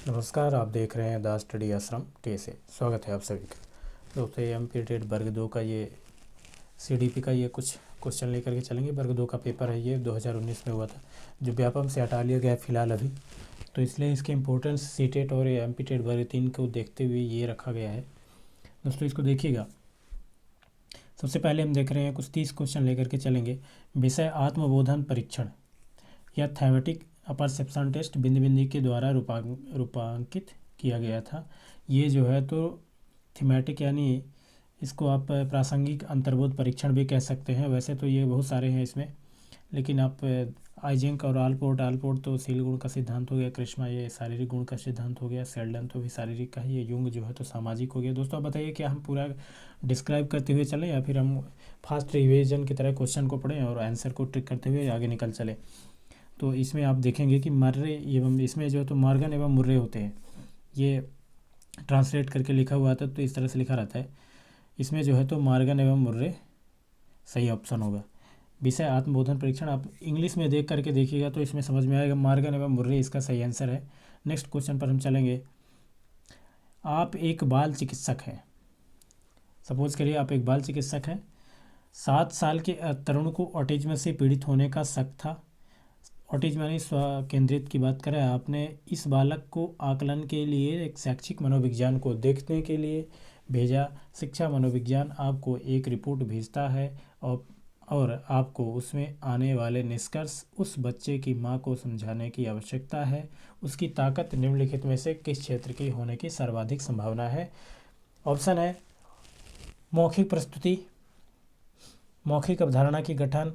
नमस्कार, आप देख रहे हैं द स्टडी आश्रम टे से। स्वागत है आप सभी का। दोस्तों, ये एमपी वर्ग 2 का ये सीडीपी का ये कुछ क्वेश्चन लेकर के चलेंगे। वर्ग 2 का पेपर है, ये 2019 में हुआ था, जो व्यापम से हटा लिया गया फिलहाल अभी, तो इसलिए इसकी इम्पोर्टेंस सीटेट और एमपी वर्ग 3 को देखते हुए ये रखा गया है। दोस्तों, इसको देखिएगा। सबसे पहले हम देख रहे हैं कुछ 30 क्वेश्चन लेकर के चलेंगे। विषय आत्मबोधन परीक्षण या थैमेटिक परसेप्शन टेस्ट बिंदी बिंदी के द्वारा रूपांकित किया गया था। ये जो है तो थीमेटिक यानी इसको आप प्रासंगिक अंतर्बोध परीक्षण भी कह सकते हैं। वैसे तो ये बहुत सारे हैं इसमें, लेकिन आप आइजेंक और आलपोर्ट तो शील गुण का सिद्धांत हो गया, कृष्णा ये शारीरिक गुण का सिद्धांत हो गया, सेल्डन तो भी शारीरिक का ही, ये युंग जो है तो सामाजिक हो गया। दोस्तों, आप बताइए क्या हम पूरा डिस्क्राइब करते हुए चलें या फिर हम फास्ट रिविजन की तरह क्वेश्चन को पढ़ें और आंसर को ट्रिक करते हुए आगे निकल चलें। तो इसमें आप देखेंगे कि मर्रे एवं इसमें जो है तो मॉर्गन एवं मुर्रे होते हैं। ये ट्रांसलेट करके लिखा हुआ था तो इस तरह से लिखा रहता है। इसमें जो है तो मॉर्गन एवं मुर्रे सही ऑप्शन होगा। विषय आत्मबोधन परीक्षण आप इंग्लिश में देख करके देखिएगा तो इसमें समझ में आएगा, मॉर्गन एवं मुर्रे इसका सही आंसर है। नेक्स्ट क्वेश्चन पर हम चलेंगे। आप एक बाल चिकित्सक हैं। सपोज करिए आप एक बाल चिकित्सक हैं। 7 साल के तरुण को ऑटिज्म से पीड़ित होने का शक था। ऑटिज्म यानी स्व केंद्रित की बात करें, आपने इस बालक को आकलन के लिए एक शैक्षिक मनोविज्ञान को देखने के लिए भेजा। शिक्षा मनोविज्ञान आपको एक रिपोर्ट भेजता है और आपको उसमें आने वाले निष्कर्ष उस बच्चे की माँ को समझाने की आवश्यकता है। उसकी ताकत निम्नलिखित में से किस क्षेत्र की होने की सर्वाधिक संभावना है? ऑप्शन है मौखिक प्रस्तुति, मौखिक अवधारणा की गठन,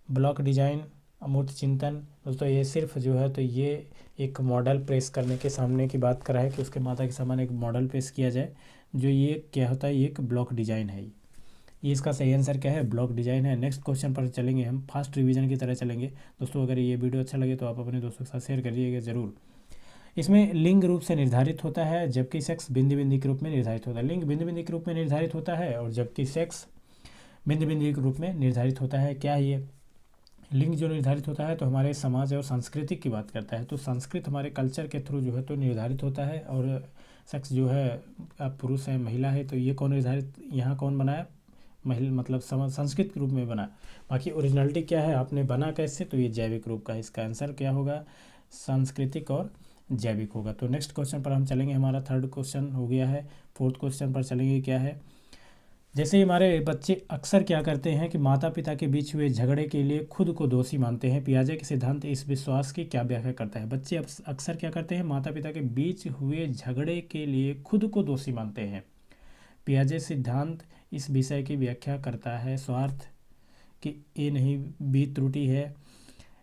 ब्लॉक डिजाइन, अमूर्त चिंतन। दोस्तों, ये सिर्फ जो है तो ये एक मॉडल प्रेस करने के सामने की बात कर रहा है कि उसके माता के सामने एक मॉडल पेश किया जाए। जो ये क्या होता है, ये एक ब्लॉक डिजाइन है। ये इसका सही आंसर क्या है? ब्लॉक डिजाइन है। नेक्स्ट क्वेश्चन पर चलेंगे, हम फास्ट रिवीजन की तरह चलेंगे। दोस्तों, अगर ये वीडियो अच्छा लगे तो आप अपने दोस्तों के साथ शेयर करिएगा ज़रूर। इसमें लिंग रूप से निर्धारित होता है जबकि सेक्स बिंदी बिंदी के रूप में निर्धारित होता है। लिंग बिंदी बिंदी के रूप में निर्धारित होता है और जबकि सेक्स बिंदी बिंदी के रूप में निर्धारित होता है। क्या ये लिंग जो निर्धारित होता है तो हमारे समाज और संस्कृति की बात करता है, तो संस्कृत हमारे कल्चर के थ्रू जो है तो निर्धारित होता है। और सेक्स जो है आप पुरुष है महिला है, तो ये कौन निर्धारित, यहाँ कौन बनाया? महिला, मतलब समाज संस्कृत के रूप में बना। बाकी ओरिजिनलिटी क्या है, आपने बना कैसे? तो ये जैविक रूप का है। इसका आंसर क्या होगा? सांस्कृतिक और जैविक होगा। तो नेक्स्ट क्वेश्चन पर हम चलेंगे। हमारा 3rd क्वेश्चन हो गया है। 4th क्वेश्चन पर चलेंगे। क्या है? जैसे हमारे बच्चे अक्सर क्या करते हैं कि माता पिता के बीच हुए झगड़े के लिए खुद को दोषी मानते हैं। पियाजे के सिद्धांत इस विश्वास की क्या व्याख्या करता है? बच्चे अक्सर क्या करते हैं? माता पिता के बीच हुए झगड़े के लिए खुद को दोषी मानते हैं। पियाजे सिद्धांत इस विषय की व्याख्या करता है। स्वार्थ की ए नहीं, बी त्रुटि है।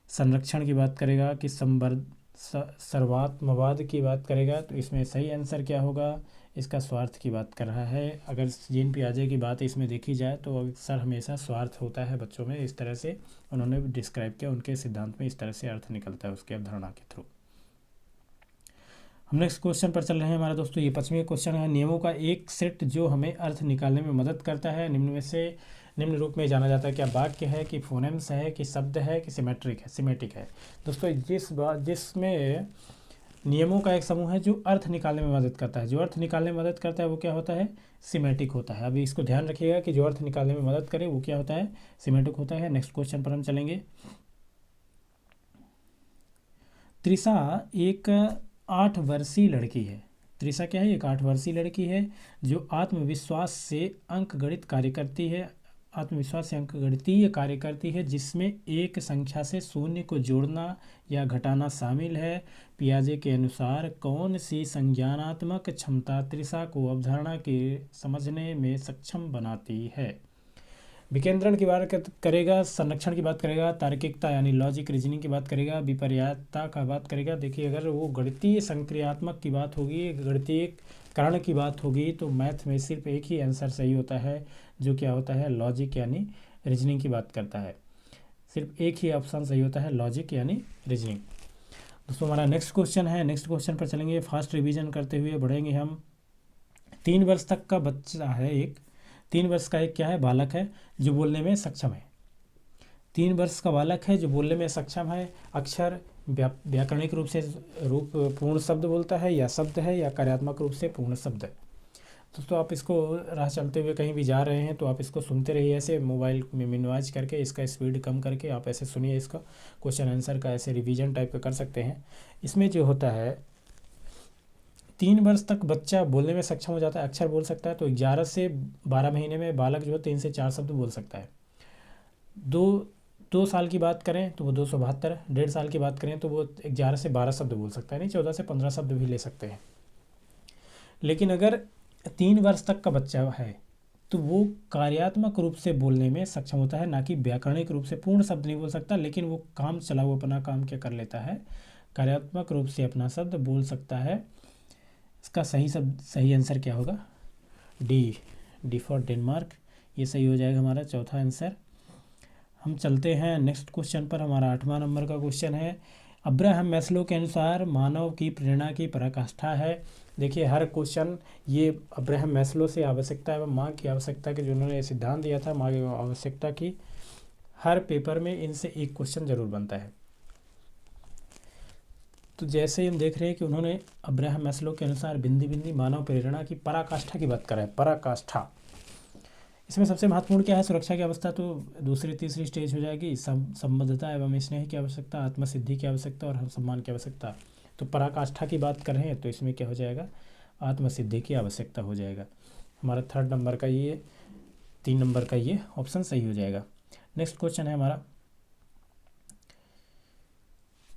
संरक्षण की बात करेगा कि सर्वात्मवाद की बात करेगा, तो इसमें सही आंसर क्या होगा? इसका स्वार्थ की बात कर रहा है। अगर जीन पियाजे की बात इसमें देखी जाए तो अक्सर हमेशा स्वार्थ होता है बच्चों में, इस तरह से उन्होंने डिस्क्राइब किया। उनके सिद्धांत में इस तरह से अर्थ निकलता है उसकी अवधारणा के थ्रू। हम नेक्स्ट क्वेश्चन पर चल रहे हैं हमारे दोस्तों। ये 5वां क्वेश्चन है। नियमों का एक सेट जो हमें अर्थ निकालने में मदद करता है निम्न में से निम्न रूप में जाना जाता है। क्या वाक्य है कि फोनेम्स है कि शब्द है कि सिमेटिक है? दोस्तों, जिसमें नियमों का एक समूह है जो अर्थ निकालने में मदद करता है, जो अर्थ निकालने में मदद करता है वो क्या होता है? सिमेटिक होता है। अभी इसको ध्यान रखिएगा कि जो अर्थ निकालने में मदद करे वो क्या होता है? सिमेटिक होता है। नेक्स्ट क्वेश्चन पर हम चलेंगे। त्रिशा एक 8 वर्षीय लड़की है। त्रिशा क्या है? एक 8 वर्षीय लड़की है जो आत्मविश्वास से अंकगणित कार्य करती है। आत्मविश्वास से अंकगणितीय कार्य करती है जिसमें एक संख्या से शून्य को जोड़ना या घटाना शामिल है। पियाजे के अनुसार कौन सी संज्ञानात्मक क्षमता त्रिशा को अवधारणा के समझने में सक्षम बनाती है? विकेंद्रण की बात करेगा, संरक्षण की बात करेगा, तार्किकता यानी लॉजिक रीजनिंग की बात करेगा, विपर्यायता का बात करेगा। देखिए, अगर वो गणितीय संक्रियात्मक की बात होगी, गणितीय कारण की बात होगी, तो मैथ में सिर्फ एक ही आंसर सही होता है, जो क्या होता है? लॉजिक यानी रीजनिंग की बात करता है। सिर्फ एक ही ऑप्शन सही होता है, लॉजिक यानी रीजनिंग। दोस्तों, हमारा नेक्स्ट क्वेश्चन है। नेक्स्ट क्वेश्चन पर चलेंगे। फास्ट रिवीजन करते हुए बढ़ेंगे हम। 3 वर्ष तक का बच्चा है, 3 वर्ष का एक क्या है? बालक है जो बोलने में सक्षम है। 3 वर्ष का बालक है जो बोलने में सक्षम है। अक्षर व्याकरणिक रूप पूर्ण शब्द बोलता है, या शब्द है, या कार्यात्मक रूप से पूर्ण शब्द है। दोस्तों आप इसको राह चलते हुए कहीं भी जा रहे हैं तो आप इसको सुनते रहिए, ऐसे मोबाइल में मिनिमाइज करके, इसका स्पीड कम करके आप ऐसे सुनिए, इसका क्वेश्चन आंसर का ऐसे रिवीजन टाइप का कर सकते हैं। इसमें जो होता है 3 वर्ष तक बच्चा बोलने में सक्षम हो जाता है, अक्षर बोल सकता है। तो 11 से 12 महीने में बालक जो है 3 से 4 शब्द बोल सकता है। 2 साल की बात करें तो वो 272, 1.5 साल की बात करें तो वो 11 से 12 शब्द बोल सकता है, नहीं 14 से 15 शब्द भी ले सकते हैं। लेकिन अगर 3 वर्ष तक का बच्चा है तो वो कार्यात्मक रूप से बोलने में सक्षम होता है, ना कि व्याकरणिक रूप से। पूर्ण शब्द नहीं बोल सकता, लेकिन वो काम चला, वो अपना काम क्या कर लेता है, कार्यात्मक रूप से अपना शब्द बोल सकता है। इसका सही आंसर क्या होगा, डी फॉर डेनमार्क, ये सही हो जाएगा हमारा चौथा आंसर। हम चलते हैं नेक्स्ट क्वेश्चन पर। हमारा 8वां नंबर का क्वेश्चन है, अब्राहम मैस्लो के अनुसार मानव की प्रेरणा की पराकाष्ठा है। देखिए हर क्वेश्चन ये अब्राहम मैस्लो से आवश्यकता एवं माँ की आवश्यकता के जो उन्होंने सिद्धांत दिया था, माँ की आवश्यकता की, हर पेपर में इनसे एक क्वेश्चन जरूर बनता है। तो जैसे ही हम देख रहे हैं कि उन्होंने अब्राहम मैस्लो के अनुसार बिंदी बिंदी मानव प्रेरणा की पराकाष्ठा की बात करा है, पराकाष्ठा। इसमें सबसे महत्वपूर्ण क्या है, सुरक्षा की अवस्था तो दूसरी तीसरी स्टेज हो जाएगी, संबद्धता एवं स्नेह की आवश्यकता, आत्मसिद्धि की आवश्यकता और सम्मान की आवश्यकता। तो पराकाष्ठा की बात कर रहे हैं तो इसमें क्या हो जाएगा, आत्मसिद्धि की आवश्यकता हो जाएगा। हमारा 3rd नंबर का ये 3 नंबर का ये ऑप्शन सही हो जाएगा। नेक्स्ट क्वेश्चन है हमारा,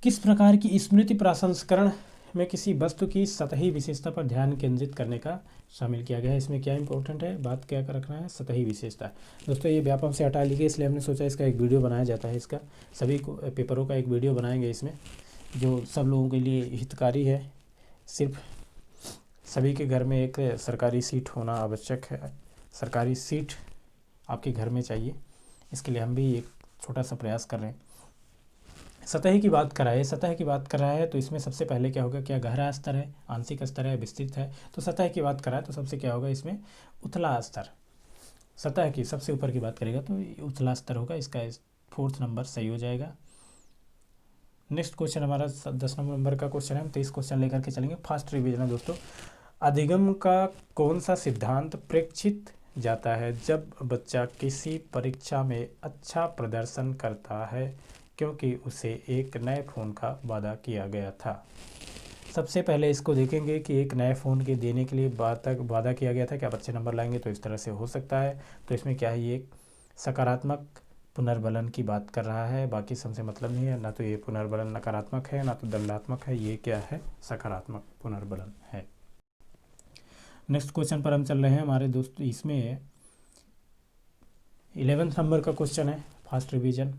किस प्रकार की स्मृति प्रसंस्करण में किसी वस्तु की सतही विशेषता पर ध्यान केंद्रित करने का शामिल किया गया है। इसमें क्या इंपॉर्टेंट है, बात क्या कर रखना है, सतही विशेषता। दोस्तों ये व्यापम से हटा लीजिए, इसलिए हमने सोचा इसका एक वीडियो बनाया जाता है, इसका सभी पेपरों का एक वीडियो बनाएंगे इसमें, जो सब लोगों के लिए हितकारी है। सिर्फ सभी के घर में एक सरकारी सीट होना आवश्यक है, सरकारी सीट आपके घर में चाहिए, इसके लिए हम भी एक छोटा सा प्रयास कर रहे हैं। सतही की बात कराए, सतह की बात कर रहा है तो इसमें सबसे पहले क्या होगा, क्या गहरा स्तर है, आंशिक स्तर है, विस्तृत है। तो सतह की बात कराए तो सबसे क्या होगा, इसमें उथला स्तर, सतह की सबसे ऊपर की बात करेगा तो उथला स्तर होगा, इसका 4th नंबर सही हो जाएगा। नेक्स्ट क्वेश्चन हमारा 10 नंबर का क्वेश्चन है, हम 23 क्वेश्चन लेकर के चलेंगे, फास्ट रिविजन है दोस्तों। अधिगम का कौन सा सिद्धांत प्रेक्षित जाता है जब बच्चा किसी परीक्षा में अच्छा प्रदर्शन करता है क्योंकि उसे एक नए फ़ोन का वादा किया गया था। सबसे पहले इसको देखेंगे कि एक नए फ़ोन के देने के लिए वादा किया गया था, क्या बच्चे नंबर लाएंगे, तो इस तरह से हो सकता है। तो इसमें क्या है, ये सकारात्मक पुनर्बलन की बात कर रहा है, बाकी सबसे मतलब नहीं है, ना तो ये पुनर्बलन नकारात्मक है ना तो दंडात्मक है, ये क्या है, सकारात्मक पुनर्बलन है। नेक्स्ट क्वेश्चन पर हम चल रहे हैं हमारे दोस्त, इसमें 11th नंबर का क्वेश्चन है, फास्ट रिवीजन।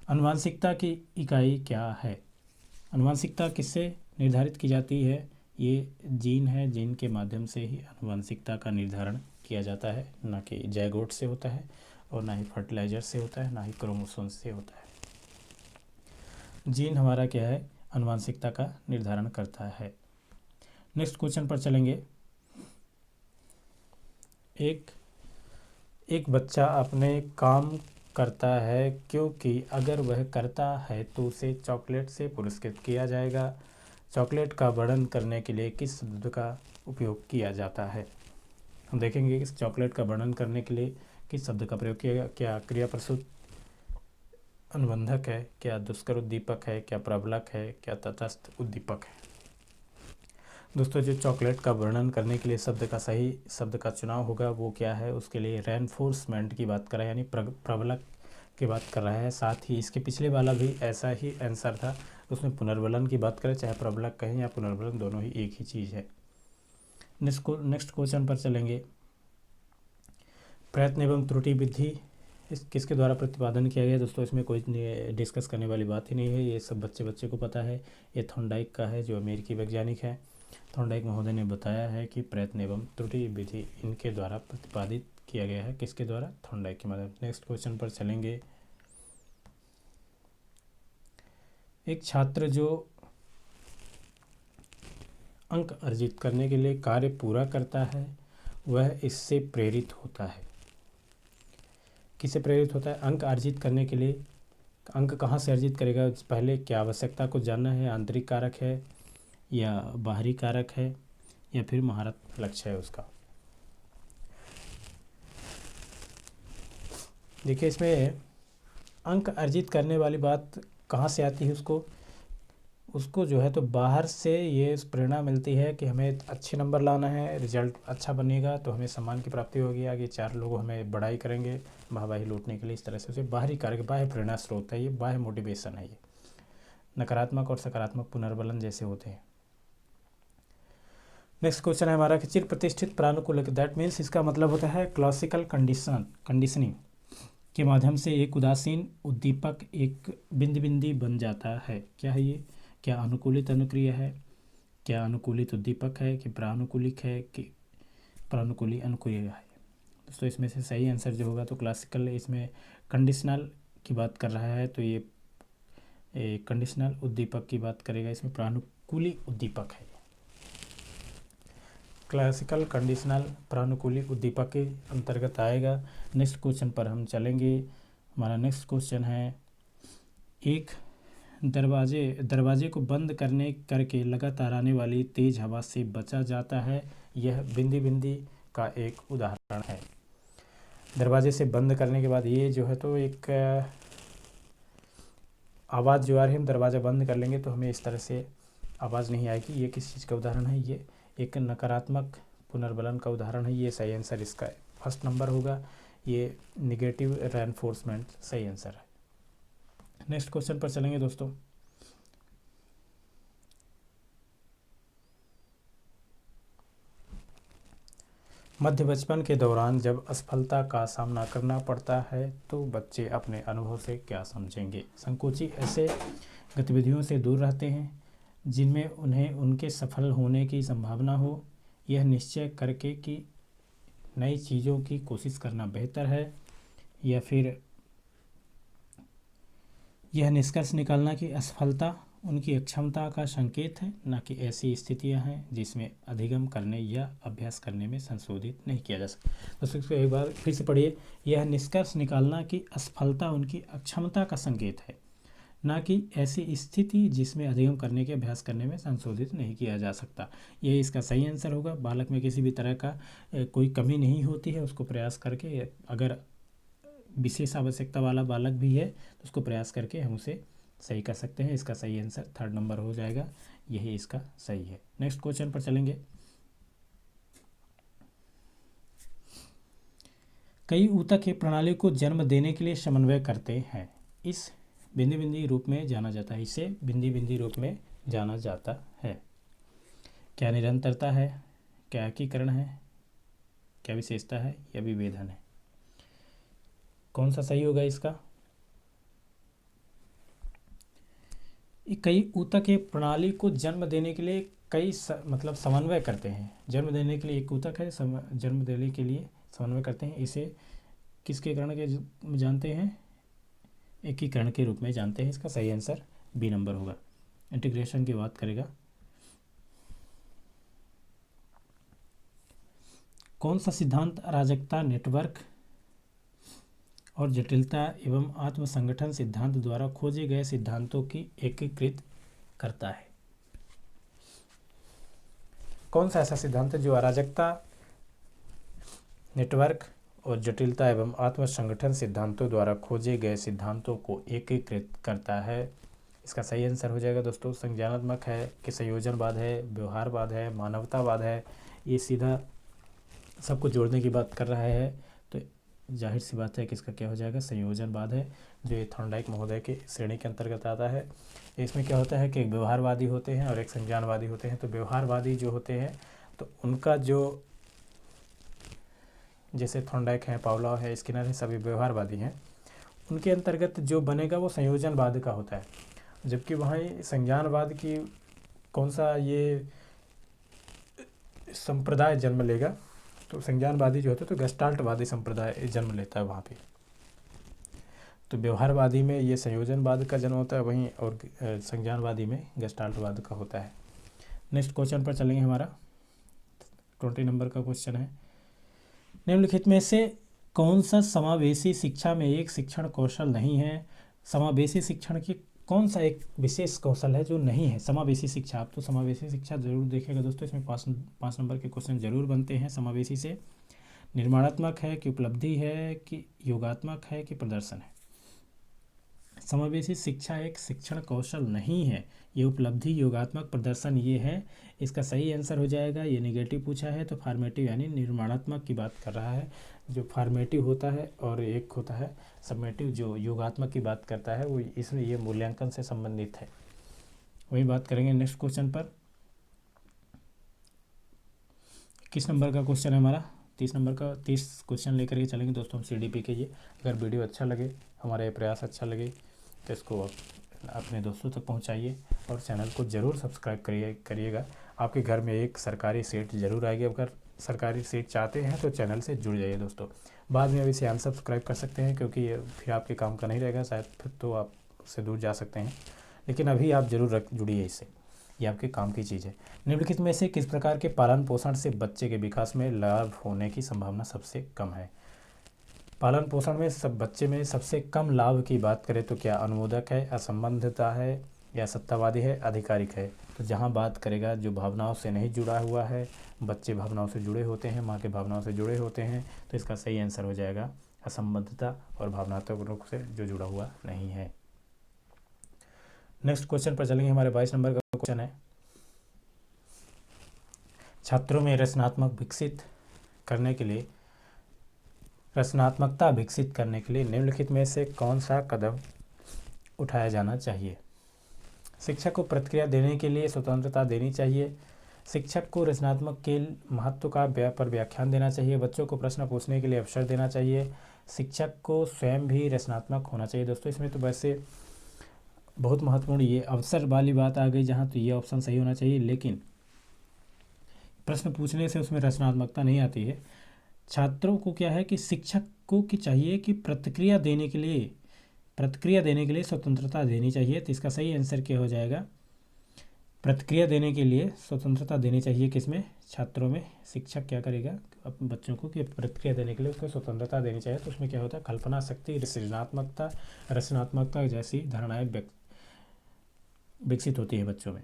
आनुवांशिकता की इकाई क्या है, आनुवांशिकता किससे निर्धारित की जाती है, ये जीन है, जीन के माध्यम से ही आनुवांशिकता का निर्धारण किया जाता है, ना कि जायगोट से होता है और ना ही फर्टिलाइजर से होता है, ना ही क्रोमोसोम से होता है। जीन हमारा क्या है, आनुवांशिकता का निर्धारण करता है। नेक्स्ट क्वेश्चन पर चलेंगे। एक बच्चा अपने काम करता है क्योंकि अगर वह करता है तो उसे चॉकलेट से पुरस्कृत किया जाएगा। चॉकलेट का वर्णन करने के लिए किस शब्द का उपयोग किया जाता है। हम देखेंगे कि चॉकलेट का वर्णन करने के लिए किस शब्द का प्रयोग किया गया, क्या क्रिया प्रसूत अनुबंधक है, क्या दुष्कर उद्दीपक है, क्या प्रबलक है, क्या तटस्थ उद्दीपक है। दोस्तों जो चॉकलेट का वर्णन करने के लिए सही शब्द का चुनाव होगा वो क्या है, उसके लिए रेनफोर्समेंट की बात कर रहा है, यानी प्रबलक की बात कर रहा है। साथ ही इसके पिछले वाला भी ऐसा ही आंसर था, उसमें पुनर्बलन की बात करें, चाहे प्रबलक कहें या पुनर्बलन, दोनों ही एक ही चीज़ है। नेक्स्ट क्वेश्चन पर चलेंगे। प्रयत्न एवं त्रुटि विधि किसके द्वारा प्रतिपादन किया गया। दोस्तों इसमें कोई डिस्कस करने वाली बात ही नहीं है, ये सब बच्चे को पता है। ये थॉर्नडाइक का है, जो अमेरिकी वैज्ञानिक है। थॉर्नडाइक महोदय ने बताया है कि प्रयत्न एवं त्रुटि विधि इनके द्वारा प्रतिपादित किया गया है, किसके द्वारा, थॉर्नडाइक के मदद। नेक्स्ट क्वेश्चन पर चलेंगे। एक छात्र जो अंक अर्जित करने के लिए कार्य पूरा करता है वह इससे प्रेरित होता है। किससे प्रेरित होता है, अंक अर्जित करने के लिए अंक कहाँ से अर्जित करेगा, पहले क्या आवश्यकता को जानना है, आंतरिक कारक है या बाहरी कारक है या फिर महारत लक्ष्य है उसका। देखिए इसमें अंक अर्जित करने वाली बात कहाँ से आती है, उसको जो है तो बाहर से ये प्रेरणा मिलती है कि हमें अच्छे नंबर लाना है, रिजल्ट अच्छा बनेगा तो हमें सम्मान की प्राप्ति होगी, आगे 4 लोग हमें बड़ाई करेंगे वाहवाही लूटने के लिए। इस तरह से उसे बाहरी कारक, बाह्य प्रेरणा स्रोत है, ये बाह्य मोटिवेशन है। ये नकारात्मक और सकारात्मक पुनर्बलन जैसे होते हैं। नेक्स्ट क्वेश्चन है हमारा कि चिर प्रतिष्ठित प्रानुकूलक, दैट मीन्स इसका मतलब होता है क्लासिकल कंडीशनिंग के माध्यम से एक उदासीन उद्दीपक एक बिंदी बन जाता है। क्या है ये? क्या अनुकूलित अनुक्रिया है, क्या अनुकूलित उद्दीपक है, कि प्रानुकूलिक है, कि प्रानुकूली अनुक्रिया है। दोस्तों इसमें से सही आंसर जो होगा तो क्लासिकल, इसमें कंडीशनल की बात कर रहा है तो ये कंडीशनल उद्दीपक की बात करेगा, इसमें प्रानुकूली उद्दीपक है। क्लासिकल कंडीशनल प्रानुकूली उद्दीपक के अंतर्गत आएगा। नेक्स्ट क्वेश्चन पर हम चलेंगे। हमारा नेक्स्ट क्वेश्चन है, एक दरवाजे को बंद करके लगातार आने वाली तेज हवा से बचा जाता है। यह बिंदी का एक उदाहरण है। दरवाजे से बंद करने के बाद ये जो है तो एक आवाज़ जो आ रही है, हम दरवाज़ा बंद कर लेंगे तो हमें इस तरह से आवाज़ नहीं आएगी। ये किस चीज़ का उदाहरण है? ये एक नकारात्मक पुनर्बलन का उदाहरण है। ये सही आंसर इसका फर्स्ट नंबर होगा। ये निगेटिव रेनफोर्समेंट सही आंसर है। नेक्स्ट क्वेश्चन पर चलेंगे दोस्तों। मध्य बचपन के दौरान जब असफलता का सामना करना पड़ता है तो बच्चे अपने अनुभव से क्या समझेंगे? संकोची ऐसे गतिविधियों से दूर रहते हैं जिनमें उन्हें उनके सफल होने की संभावना हो। यह निश्चय करके कि नई चीज़ों की कोशिश करना बेहतर है, या फिर यह निष्कर्ष निकालना कि असफलता उनकी अक्षमता का संकेत है, न कि ऐसी स्थितियां हैं जिसमें अधिगम करने या अभ्यास करने में संशोधित नहीं किया जा सकता। दोस्तों इसको एक बार फिर से पढ़िए। यह निष्कर्ष निकालना कि असफलता उनकी अक्षमता का संकेत है, न कि ऐसी स्थिति जिसमें अधिगम करने के अभ्यास करने में संशोधित नहीं किया जा सकता। ये इसका सही आंसर होगा। बालक में किसी भी तरह का कोई कमी नहीं होती है, उसको प्रयास करके, अगर विशेष आवश्यकता वाला बालक भी है तो उसको प्रयास करके हम उसे सही कर सकते हैं। इसका सही आंसर थर्ड नंबर हो जाएगा, यही इसका सही है। नेक्स्ट क्वेश्चन पर चलेंगे। कई ऊतक एक प्रणाली को जन्म देने के लिए समन्वय करते हैं। इस बिंदी रूप में जाना जाता है, इसे बिंदी रूप में जाना जाता है। क्या निरंतरता है, क्या एकीकरण है, क्या विशेषता है या विभेदन है? कौन सा सही होगा इसका? कई ऊतक एक प्रणाली को जन्म देने के लिए मतलब समन्वय करते हैं। जन्म देने के लिए एक ऊतक है, जन्म देने के लिए समन्वय करते हैं। इसे किसके करण के जानते हैं? एकीकरण के रूप में जानते हैं। इसका सही आंसर बी नंबर होगा। इंटीग्रेशन की बात करेगा। कौन सा सिद्धांत अराजकता, नेटवर्क और जटिलता एवं आत्मसंगठन सिद्धांत द्वारा खोजे गए सिद्धांतों की एकीकृत करता है? कौन सा ऐसा सिद्धांत है जो अराजकता, नेटवर्क और जटिलता एवं आत्मसंगठन सिद्धांतों द्वारा खोजे गए सिद्धांतों को एकीकृत करता है? इसका सही आंसर हो जाएगा दोस्तों, संज्ञानात्मक है कि संयोजनवाद है, व्यवहारवाद है, मानवतावाद है। ये सीधा सबको जोड़ने की बात कर रहा है, तो जाहिर सी बात है कि इसका क्या हो जाएगा? संयोजनवाद है, जो ये थॉर्नडाइक महोदय की श्रेणी के अंतर्गत आता है। इसमें क्या होता है कि एक व्यवहारवादी होते हैं और एक संज्ञानवादी होते हैं। तो व्यवहारवादी जो होते हैं तो उनका जो, जैसे थॉर्नडाइक है, पावलोव है, स्किनर है, सभी व्यवहारवादी हैं, उनके अंतर्गत जो बनेगा वो संयोजनवाद का होता है। जबकि वहाँ संज्ञानवाद की कौन सा ये संप्रदाय जन्म लेगा, तो संज्ञानवादी जो होता है तो गेस्टाल्टवादी संप्रदाय जन्म लेता है वहाँ पे। तो व्यवहारवादी में ये संयोजनवाद का जन्म होता है वहीं, और संज्ञानवादी में गेस्टाल्टवाद का होता है। नेक्स्ट क्वेश्चन पर चलेंगे। हमारा 20 नंबर का क्वेश्चन है, निम्नलिखित में से कौन सा समावेशी शिक्षा में एक शिक्षण कौशल नहीं है? समावेशी शिक्षण की कौन सा एक विशेष कौशल है जो नहीं है? समावेशी शिक्षा, आप तो समावेशी शिक्षा जरूर देखेगा दोस्तों, इसमें 5 नंबर के क्वेश्चन जरूर बनते हैं समावेशी से। निर्माणात्मक है कि उपलब्धि है कि योगात्मक है कि प्रदर्शन है? समावेशी शिक्षा एक शिक्षण कौशल नहीं है, ये उपलब्धि, योगात्मक, प्रदर्शन ये है। इसका सही आंसर हो जाएगा, ये नेगेटिव पूछा है तो फॉर्मेटिव यानी निर्माणात्मक की बात कर रहा है, जो फॉर्मेटिव होता है, और एक होता है समेटिव जो योगात्मक की बात करता है, वो इसमें ये मूल्यांकन से संबंधित है। वही बात करेंगे नेक्स्ट क्वेश्चन पर। किस नंबर का क्वेश्चन है हमारा? 30 नंबर का। 30 क्वेश्चन लेकर के चलेंगे दोस्तों हम CDP के। ये अगर वीडियो अच्छा लगे, हमारा ये प्रयास अच्छा लगे, तो इसको अपने दोस्तों तक पहुंचाइए और चैनल को ज़रूर सब्सक्राइब करिएगा। आपके घर में एक सरकारी सीट ज़रूर आएगी। अगर सरकारी सीट चाहते हैं तो चैनल से जुड़ जाइए दोस्तों। बाद में अभी इसे अनसब्सक्राइब कर सकते हैं, क्योंकि ये फिर आपके काम का नहीं रहेगा, शायद फिर तो आप उससे दूर जा सकते हैं, लेकिन अभी आप ज़रूर जुड़िए इससे, ये आपके काम की चीज़ है। निम्नलिखित में से किस प्रकार के पालन पोषण से बच्चे के विकास में लाभ होने की संभावना सबसे कम है? पालन पोषण में सब बच्चे में सबसे कम लाभ की बात करें तो क्या अनुमोदक है, असंबद्धता है, या सत्तावादी है, आधिकारिक है? तो जहाँ बात करेगा जो भावनाओं से नहीं जुड़ा हुआ है, बच्चे भावनाओं से जुड़े होते हैं, माँ के भावनाओं से जुड़े होते हैं, तो इसका सही आंसर हो जाएगा असंबद्धता और भावनात्मक रूप से जो जुड़ा हुआ नहीं है। नेक्स्ट क्वेश्चन पर चलेंगे। हमारे 22 नंबर का क्वेश्चन है, छात्रों में रचनात्मकता विकसित करने के लिए निम्नलिखित में से कौन सा कदम उठाया जाना चाहिए? शिक्षक को प्रतिक्रिया देने के लिए स्वतंत्रता देनी चाहिए, शिक्षक को रचनात्मक के महत्व पर व्याख्यान देना चाहिए, बच्चों को प्रश्न पूछने के लिए अवसर देना चाहिए, शिक्षक को स्वयं भी रचनात्मक होना चाहिए। दोस्तों इसमें तो वैसे बहुत महत्वपूर्ण ये अवसर वाली बात आ गई, जहाँ तो ये ऑप्शन सही होना चाहिए, लेकिन प्रश्न पूछने से उसमें रचनात्मकता नहीं आती है। छात्रों को क्या है कि शिक्षक को की चाहिए कि प्रतिक्रिया देने के लिए स्वतंत्रता देनी चाहिए। तो इसका सही आंसर क्या हो जाएगा? प्रतिक्रिया देने के लिए स्वतंत्रता देनी चाहिए। किसमें? छात्रों में। शिक्षक क्या करेगा अपने बच्चों को कि प्रतिक्रिया देने के लिए उसको स्वतंत्रता देनी चाहिए। तो उसमें क्या होता है? कल्पना शक्ति, रचनात्मकता जैसी धारणाएं विकसित होती है बच्चों में।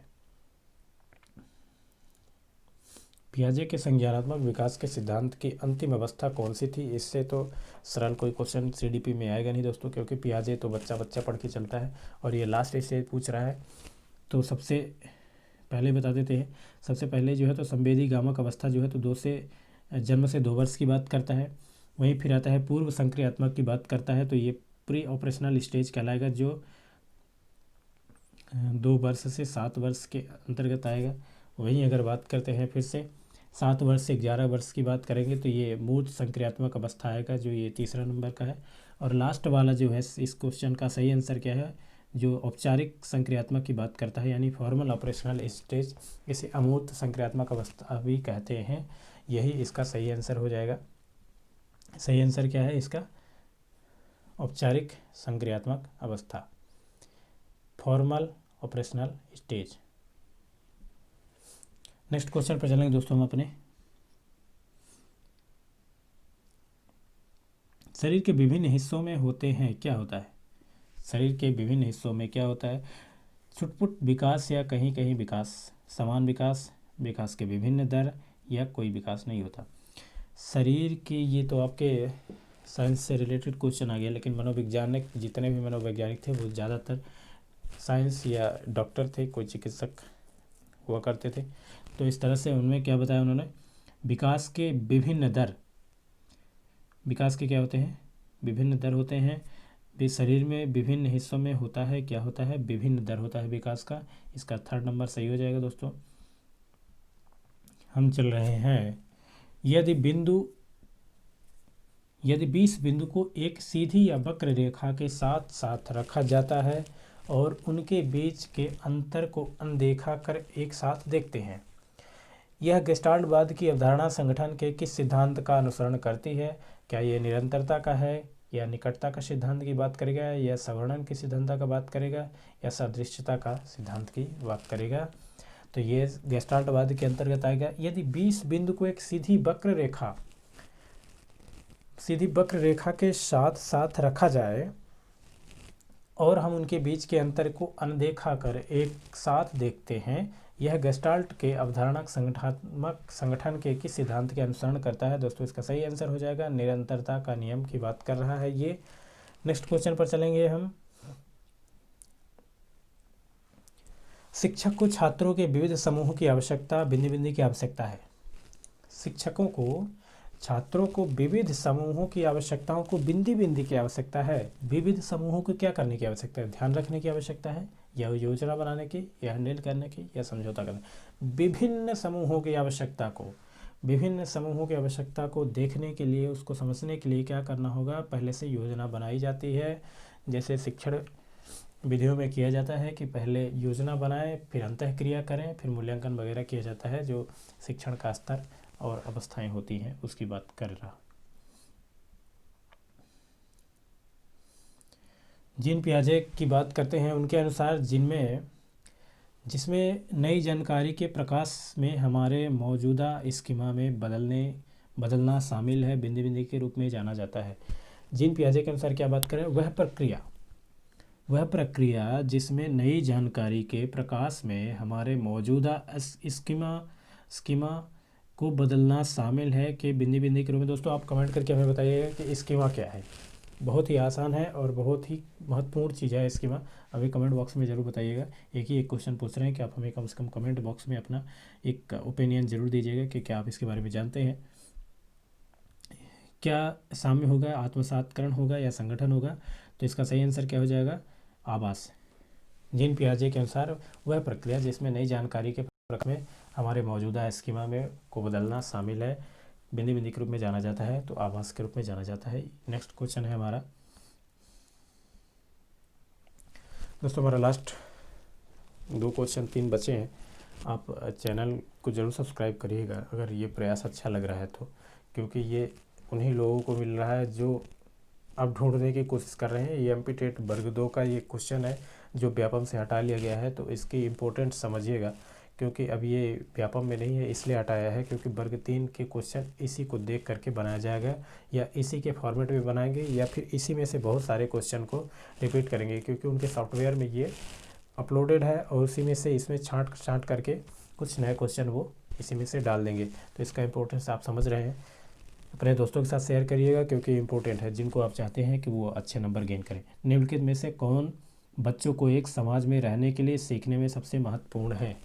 पियाजे के संज्ञानात्मक विकास के सिद्धांत की अंतिम अवस्था कौन सी थी? इससे तो सरल कोई क्वेश्चन CDP में आएगा नहीं दोस्तों, क्योंकि पियाजे तो बच्चा पढ़ के चलता है, और ये लास्ट स्टेज पूछ रहा है। तो सबसे पहले बता देते हैं, सबसे पहले जो है तो संवेदी गामक अवस्था जो है तो जन्म से 2 वर्ष की बात करता है। वहीं फिर आता है पूर्व संक्रियात्मक की बात करता है, तो ये प्री ऑपरेशनल स्टेज कहलाएगा, जो 2 वर्ष से 7 वर्ष के अंतर्गत आएगा। वहीं अगर बात करते हैं फिर से 7 वर्ष से 11 वर्ष की बात करेंगे तो ये मूर्त संक्रियात्मक अवस्था आएगा, जो ये तीसरा नंबर का है। और लास्ट वाला जो है इस क्वेश्चन का सही आंसर क्या है? जो औपचारिक संक्रियात्मक की बात करता है, यानी फॉर्मल ऑपरेशनल स्टेज, इसे अमूर्त संक्रियात्मक अवस्था भी कहते हैं। यही इसका सही आंसर हो जाएगा। सही आंसर क्या है इसका? औपचारिक संक्रियात्मक अवस्था, formal operational stage. Next question पर चलेंगे दोस्तों हम अपने। शरीर के विभिन्न हिस्सों में होते हैं, क्या होता है? शरीर के विभिन्न हिस्सों में क्या होता है? छुटपुट विकास या कहीं कहीं विकास, समान विकास, विकास के विभिन्न दर, या कोई विकास नहीं होता। शरीर की ये तो आपके साइंस से रिलेटेड क्वेश्चन आ गया, लेकिन मनोवैज्ञानिक जितने भी मनोवैज्ञानिक थे वो ज़्यादातर साइंस या डॉक्टर थे, कोई चिकित्सक हुआ करते थे। तो इस तरह से उनमें क्या बताया उन्होंने? विकास के विभिन्न दर, विकास के क्या होते हैं? विभिन्न दर होते हैं। शरीर में विभिन्न हिस्सों में होता है, क्या होता है? विभिन्न दर होता है विकास का। इसका 3rd नंबर सही हो जाएगा दोस्तों। हम चल रहे हैं, यदि 20 बिंदु को एक सीधी या वक्र रेखा के साथ साथ रखा जाता है और उनके बीच के अंतर को अनदेखा कर एक साथ देखते हैं, यह गेस्टाल्टवाद की अवधारणा संगठन के किस सिद्धांत का अनुसरण करती है? क्या ये निरंतरता का है, या निकटता का सिद्धांत की बात करेगा, या सवर्णन की सिद्धांत का बात करेगा, या सादृश्यता का सिद्धांत की बात करेगा? तो ये गेस्टाल्टवाद के अंतर्गत आएगा। यदि 20 बिंदु को एक सीधी वक्र रेखा के साथ साथ रखा जाए और हम उनके बीच के अंतर को अनदेखा कर एक साथ देखते हैं। यह गेस्टाल्ट के अवधारणात्मक संगठनात्मक संगठन के किस सिद्धांत के अनुसरण करता है? दोस्तों इसका सही आंसर हो जाएगा निरंतरता का नियम की बात कर रहा है ये। नेक्स्ट क्वेश्चन पर चलेंगे हम। शिक्षक को छात्रों के विविध समूहों की आवश्यकता बिंदी बिंदी की आवश्यकता है। शिक्षकों को छात्रों को विविध समूहों की आवश्यकताओं को बिंदी बिंदी की आवश्यकता है। विविध समूहों को क्या करने की आवश्यकता है? ध्यान रखने की आवश्यकता है, या योजना बनाने की, या हैंडल करने की, या समझौता करने। विभिन्न समूहों की आवश्यकता को, विभिन्न समूहों की आवश्यकता को देखने के लिए, उसको समझने के लिए क्या करना होगा? पहले से योजना बनाई जाती है। जैसे शिक्षण विधियों में किया जाता है कि पहले योजना बनाएं, फिर अंतःक्रिया करें, फिर मूल्यांकन वगैरह किया जाता है। जो शिक्षण का स्तर और अवस्थाएं होती हैं उसकी बात कर रहा। जीन पियाजे की बात करते हैं। उनके अनुसार जिसमें नई जानकारी के प्रकाश में हमारे मौजूदा स्कीमा में बदलना शामिल है, बिंदी बिंदी के रूप में जाना जाता है। जीन पियाजे के अनुसार क्या बात करें? वह प्रक्रिया जिसमें नई जानकारी के प्रकाश में हमारे मौजूदा स्कीमा को बदलना शामिल है कि बिंदी बिंदी के रूप में। दोस्तों आप कमेंट करके हमें बताइएगा कि स्कीमा क्या है। बहुत ही आसान है और बहुत ही महत्वपूर्ण चीज़ है स्कीमा। अभी कमेंट बॉक्स में ज़रूर बताइएगा। एक क्वेश्चन पूछ रहे हैं कि आप हमें कम से कम कमेंट बॉक्स में अपना एक ओपिनियन ज़रूर दीजिएगा कि क्या आप इसके बारे में जानते हैं। क्या साम्य होगा, आत्मसातकरण होगा, या संगठन होगा? तो इसका सही आंसर क्या हो जाएगा? आभास। जीन पियाजे के अनुसार वह प्रक्रिया जिसमें नई जानकारी के प्रकाश में हमारे मौजूदा स्कीमा में को बदलना शामिल है, बिंदी बिंदी के रूप में जाना जाता है, तो आभास के रूप में जाना जाता है। नेक्स्ट क्वेश्चन है हमारा। दोस्तों हमारा लास्ट 2 क्वेश्चन 3 बचे हैं। आप चैनल को ज़रूर सब्सक्राइब करिएगा अगर ये प्रयास अच्छा लग रहा है तो, क्योंकि ये उन्हीं लोगों को मिल रहा है जो अब ढूंढने की कोशिश कर रहे हैं। ये एमपी टेट वर्ग 2 का ये क्वेश्चन है जो व्यापम से हटा लिया गया है, तो इसकी इम्पोर्टेंट समझिएगा, क्योंकि अब ये व्यापम में नहीं है इसलिए हटाया है क्योंकि वर्ग 3 के क्वेश्चन इसी को देख करके बनाया जाएगा, या इसी के फॉर्मेट में बनाएंगे, या फिर इसी में से बहुत सारे क्वेश्चन को रिपीट करेंगे, क्योंकि उनके सॉफ्टवेयर में ये अपलोडेड है और उसी में से इसमें छाँट करके कुछ नए क्वेश्चन वो इसी में से डाल देंगे। तो इसका इम्पोर्टेंस आप समझ रहे हैं। अपने दोस्तों के साथ शेयर करिएगा क्योंकि इम्पोर्टेंट है, जिनको आप चाहते हैं कि वो अच्छे नंबर गेन करें। निम्नलिखित में से कौन बच्चों को एक समाज में रहने के लिए सीखने में सबसे महत्वपूर्ण है?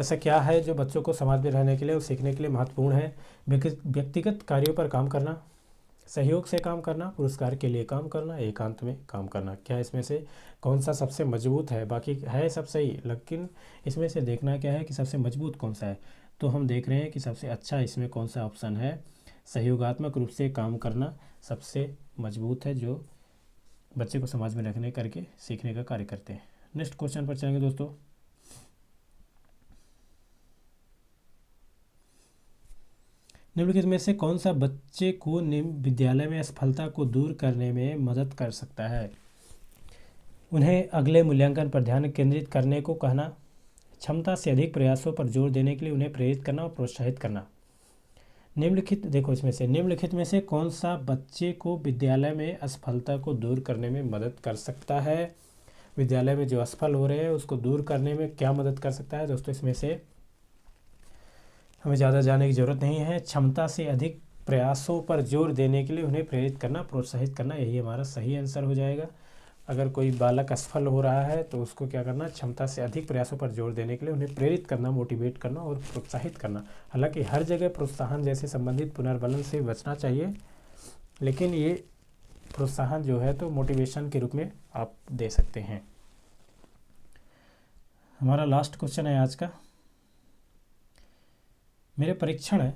ऐसा क्या है जो बच्चों को समाज में रहने के लिए और सीखने के लिए महत्वपूर्ण है? व्यक्तिगत कार्यों पर काम करना, सहयोग से काम करना, पुरस्कार के लिए काम करना, एकांत में काम करना। क्या इसमें से कौन सा सबसे मजबूत है? बाकी है सब सही, लेकिन इसमें से देखना क्या है कि सबसे मजबूत कौन सा है। तो हम देख रहे हैं कि सबसे अच्छा इसमें कौन सा ऑप्शन है, सहयोगात्मक रूप से काम करना सबसे मजबूत है, जो बच्चे को समाज में रखने करके सीखने का कार्य करते हैं। नेक्स्ट क्वेश्चन पर चलेंगे दोस्तों। निम्नलिखित में से कौन सा बच्चे को विद्यालय में असफलता को दूर करने में मदद कर सकता है? उन्हें अगले मूल्यांकन पर ध्यान केंद्रित करने को कहना, क्षमता से अधिक प्रयासों पर जोर देने के लिए उन्हें प्रेरित करना और प्रोत्साहित करना। निम्नलिखित में से कौन सा बच्चे को विद्यालय में असफलता को दूर करने में मदद कर सकता है? विद्यालय में जो असफल हो रहे हैं उसको दूर करने में क्या मदद कर सकता है? दोस्तों इसमें से हमें ज़्यादा जानने की ज़रूरत नहीं है। क्षमता से अधिक प्रयासों पर जोर देने के लिए उन्हें प्रेरित करना, प्रोत्साहित करना, यही हमारा सही आंसर हो जाएगा। अगर कोई बालक असफल हो रहा है तो उसको क्या करना? क्षमता से अधिक प्रयासों पर जोर देने के लिए उन्हें प्रेरित करना, मोटिवेट करना और प्रोत्साहित करना। हालांकि हर जगह प्रोत्साहन जैसे संबंधित पुनर्बलन से बचना चाहिए, लेकिन ये प्रोत्साहन जो है तो मोटिवेशन के रूप में आप दे सकते हैं। हमारा लास्ट क्वेश्चन है आज का। मेरे परीक्षण है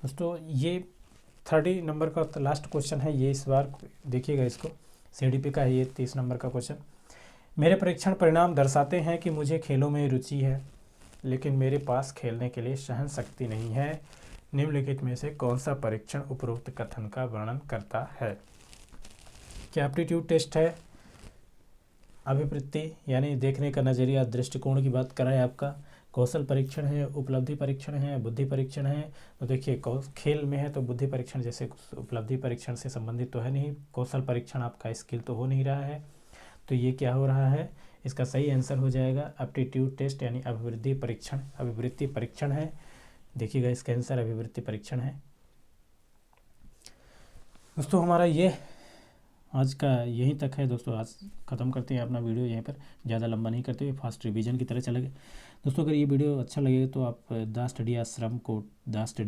दोस्तों, ये 30 नंबर का लास्ट क्वेश्चन है ये, इस बार देखिएगा इसको। सीडीपी का है ये 30 नंबर का क्वेश्चन। मेरे परीक्षण परिणाम दर्शाते हैं कि मुझे खेलों में रुचि है, लेकिन मेरे पास खेलने के लिए सहन शक्ति नहीं है। निम्नलिखित में से कौन सा परीक्षण उपरोक्त कथन का वर्णन करता है? क्या एप्टीट्यूड टेस्ट है, अभिवृत्ति यानी देखने का नज़रिया, दृष्टिकोण की बात कर रहे हैं आपका, कौशल परीक्षण है, उपलब्धि परीक्षण है, बुद्धि परीक्षण है। तो देखिए खेल में है तो बुद्धि परीक्षण जैसे उपलब्धि परीक्षण से संबंधित तो है नहीं, कौशल परीक्षण आपका स्किल तो हो नहीं रहा है, तो ये क्या हो रहा है, इसका सही आंसर हो जाएगा एप्टीट्यूड टेस्ट यानी अभिवृद्धि परीक्षण, अभिवृत्ति परीक्षण है। देखिएगा इसका आंसर अभिवृत्ति परीक्षण है। दोस्तों हमारा ये आज का यहीं तक है दोस्तों, आज ख़त्म करते हैं अपना वीडियो यहीं पर, ज़्यादा लंबा नहीं करते हुए फास्ट रिवीजन की तरह चले गए। दोस्तों अगर ये वीडियो अच्छा लगे तो आप द स्टडी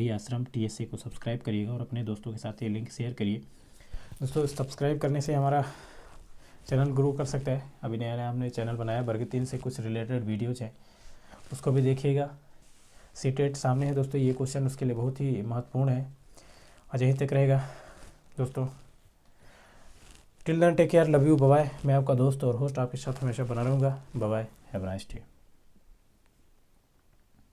आश्रम TSA को सब्सक्राइब करिएगा और अपने दोस्तों के साथ ये लिंक शेयर करिए। दोस्तों सब्सक्राइब करने से हमारा चैनल ग्रो कर सकता है। अभी नया नया हमने चैनल बनाया, वर्ग 3 से कुछ रिलेटेड वीडियोज़ हैं, उसको भी देखिएगा। सीटेट सामने है दोस्तों, ये क्वेश्चन उसके लिए बहुत ही महत्वपूर्ण है। आज यहीं तक रहेगा दोस्तों, till then take care, love you, bye. मैं आपका दोस्त और होस्ट आपके साथ हमेशा बना रहूँगा। Bye, have a nice day.